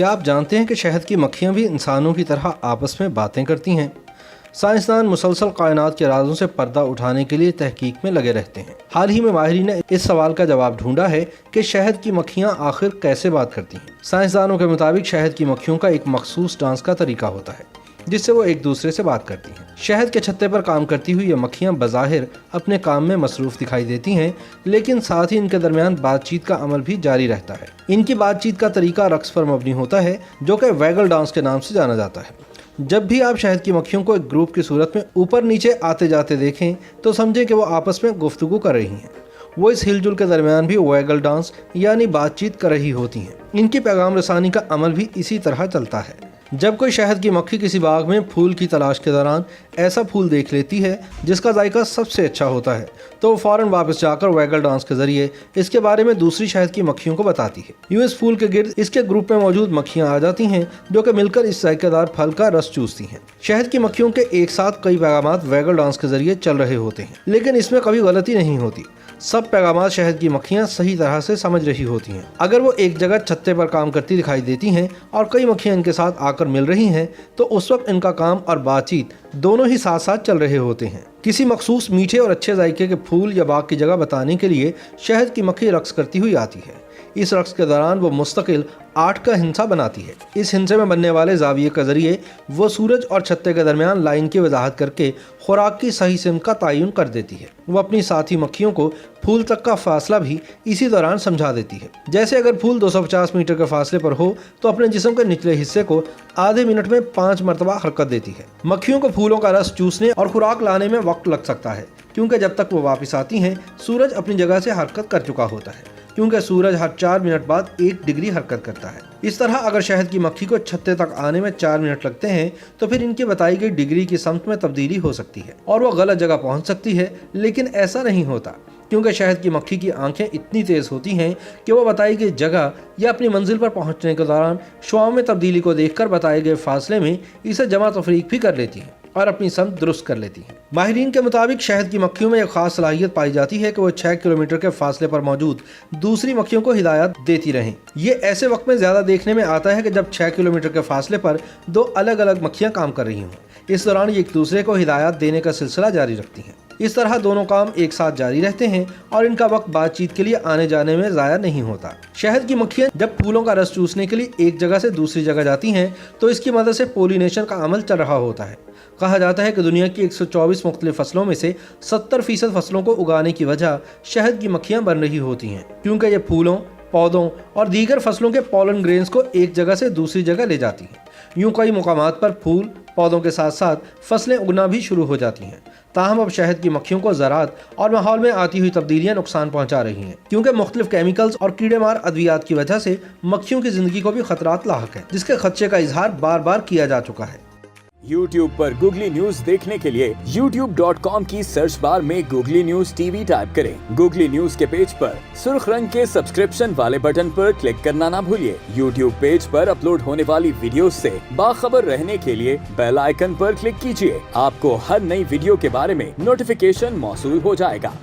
کیا آپ جانتے ہیں کہ شہد کی مکھیاں بھی انسانوں کی طرح آپس میں باتیں کرتی ہیں؟ سائنسدان مسلسل کائنات کے رازوں سے پردہ اٹھانے کے لیے تحقیق میں لگے رہتے ہیں۔ حال ہی میں ماہرین نے اس سوال کا جواب ڈھونڈا ہے کہ شہد کی مکھیاں آخر کیسے بات کرتی ہیں۔ سائنسدانوں کے مطابق شہد کی مکھیوں کا ایک مخصوص ڈانس کا طریقہ ہوتا ہے جس سے وہ ایک دوسرے سے بات کرتی ہیں۔ شہد کے چھتے پر کام کرتی ہوئی یہ مکھیاں بظاہر اپنے کام میں مصروف دکھائی دیتی ہیں، لیکن ساتھ ہی ان کے درمیان بات چیت کا عمل بھی جاری رہتا ہے۔ ان کی بات چیت کا طریقہ رقص پر مبنی ہوتا ہے جو کہ ویگل ڈانس کے نام سے جانا جاتا ہے۔ جب بھی آپ شہد کی مکھیوں کو ایک گروپ کی صورت میں اوپر نیچے آتے جاتے دیکھیں تو سمجھیں کہ وہ آپس میں گفتگو کر رہی ہیں۔ وہ اس ہل جل کے درمیان بھی ویگل ڈانس یعنی بات چیت کر رہی ہوتی ہیں۔ ان کی پیغام رسانی کا عمل بھی اسی طرح چلتا ہے۔ جب کوئی شہد کی مکھی کسی باغ میں پھول کی تلاش کے دوران ایسا پھول دیکھ لیتی ہے جس کا ذائقہ سب سے اچھا ہوتا ہے تو وہ فوراً واپس جا کر ویگل ڈانس کے ذریعے اس کے بارے میں دوسری شہد کی مکھیوں کو بتاتی ہے۔ یوں اس پھول کے گرد اس کے گروپ میں موجود مکھیاں آ جاتی ہیں جو کہ مل کر اس ذائقہ دار پھل کا رس چوستی ہیں۔ شہد کی مکھیوں کے ایک ساتھ کئی پیغامات ویگل ڈانس کے ذریعے چل رہے ہوتے ہیں، لیکن اس میں کبھی غلطی نہیں ہوتی۔ سب پیغامات شہد کی مکھیاں صحیح طرح سے سمجھ رہی ہوتی ہیں۔ اگر وہ ایک جگہ چھتے پر کام کرتی دکھائی دیتی ہیں اور کئی مکھیاں ان کے ساتھ آ کر مل رہی ہیں تو اس وقت ان کا کام اور بات چیت دونوں ہی ساتھ ساتھ چل رہے ہوتے ہیں۔ کسی مخصوص میٹھے اور اچھے ذائقے کے پھول یا باغ کی جگہ بتانے کے لیے شہد کی مکھی رقص کرتی ہوئی آتی ہے۔ اس رقص کے دوران وہ مستقل 8 کا ہندسہ بناتی ہے۔ اس ہندسے میں بننے والے زاویے کے ذریعے وہ سورج اور چھتے کے درمیان لائن کی وضاحت کر کے خوراک کی صحیح سمت کا تعین کر دیتی ہے۔ وہ اپنی ساتھی مکھیوں کو پھول تک کا فاصلہ بھی اسی دوران سمجھا دیتی ہے۔ جیسے اگر پھول 250 میٹر کے فاصلے پر ہو تو اپنے جسم کے نچلے حصے کو آدھے منٹ میں 5 مرتبہ حرکت دیتی ہے۔ مکھیوں کو پھولوں کا رس چوسنے اور خوراک لانے میں وقت لگ سکتا ہے کیونکہ جب تک وہ واپس آتی ہیں سورج اپنی جگہ سے حرکت کر چکا ہوتا ہے، کیونکہ سورج ہر 4 منٹ بعد 1 ڈگری حرکت کرتا ہے۔ اس طرح اگر شہد کی مکھی کو چھتے تک آنے میں 4 منٹ لگتے ہیں تو پھر ان کی بتائی گئی ڈگری کی سمت میں تبدیلی ہو سکتی ہے اور وہ غلط جگہ پہنچ سکتی ہے، لیکن ایسا نہیں ہوتا کیونکہ شہد کی مکھی کی آنکھیں اتنی تیز ہوتی ہیں کہ وہ بتائی گئی جگہ یا اپنی منزل پر پہنچنے کے دوران شعاؤں میں تبدیلی کو دیکھ کر بتائے گئے فاصلے میں اسے جمع تفریق بھی کر لیتی ہیں اور اپنی سمت درست کر لیتی ہیں۔ ماہرین کے مطابق شہد کی مکھیوں میں ایک خاص صلاحیت پائی جاتی ہے کہ وہ 6 کلومیٹر کے فاصلے پر موجود دوسری مکھیوں کو ہدایات دیتی رہیں۔ یہ ایسے وقت میں زیادہ دیکھنے میں آتا ہے کہ جب 6 کلومیٹر کے فاصلے پر 2 الگ الگ مکھیاں کام کر رہی ہوں۔ اس دوران یہ ایک دوسرے کو ہدایات دینے کا سلسلہ جاری رکھتی ہیں۔ اس طرح دونوں کام ایک ساتھ جاری رہتے ہیں اور ان کا وقت بات چیت کے لیے آنے جانے میں ضائع نہیں ہوتا۔ شہد کی مکھیاں جب پھولوں کا رس چوسنے کے لیے ایک جگہ سے دوسری جگہ جاتی ہیں تو اس کی مدد سے پولینیشن کا عمل چل رہا ہوتا ہے۔ کہا جاتا ہے کہ دنیا کی 124 مختلف فصلوں میں سے 70% فصلوں کو اگانے کی وجہ شہد کی مکھیاں بن رہی ہوتی ہیں، کیونکہ یہ پھولوں، پودوں اور دیگر فصلوں کے پولن گرینز کو ایک جگہ سے دوسری جگہ لے جاتی ہیں۔ یوں کئی مقامات پر پھول، پودوں کے ساتھ ساتھ فصلیں اگنا بھی شروع ہو جاتی ہیں۔ تاہم اب شہد کی مکھیوں کو زراعت اور ماحول میں آتی ہوئی تبدیلیاں نقصان پہنچا رہی ہیں، کیونکہ مختلف کیمیکلز اور کیڑے مار ادویات کی وجہ سے مکھیوں کی زندگی کو بھی خطرات لاحق ہیں، جس کے خدشے کا اظہار بار بار کیا جا چکا ہے۔ YouTube پر گوگلی نیوز دیکھنے کے لیے youtube.com کی سرچ بار میں googly news T V type کریں۔ گوگلی نیوز کے پیج پر سرخ رنگ کے سبسکرپشن والے بٹن پر کلک کرنا نہ بھولیے۔ YouTube پیج پر اپلوڈ ہونے والی ویڈیوز سے باخبر رہنے کے لیے بیل آئیکن پر کلک کیجیے۔ آپ کو ہر نئی ویڈیو کے بارے میں نوٹیفیکیشن موصول ہو جائے گا۔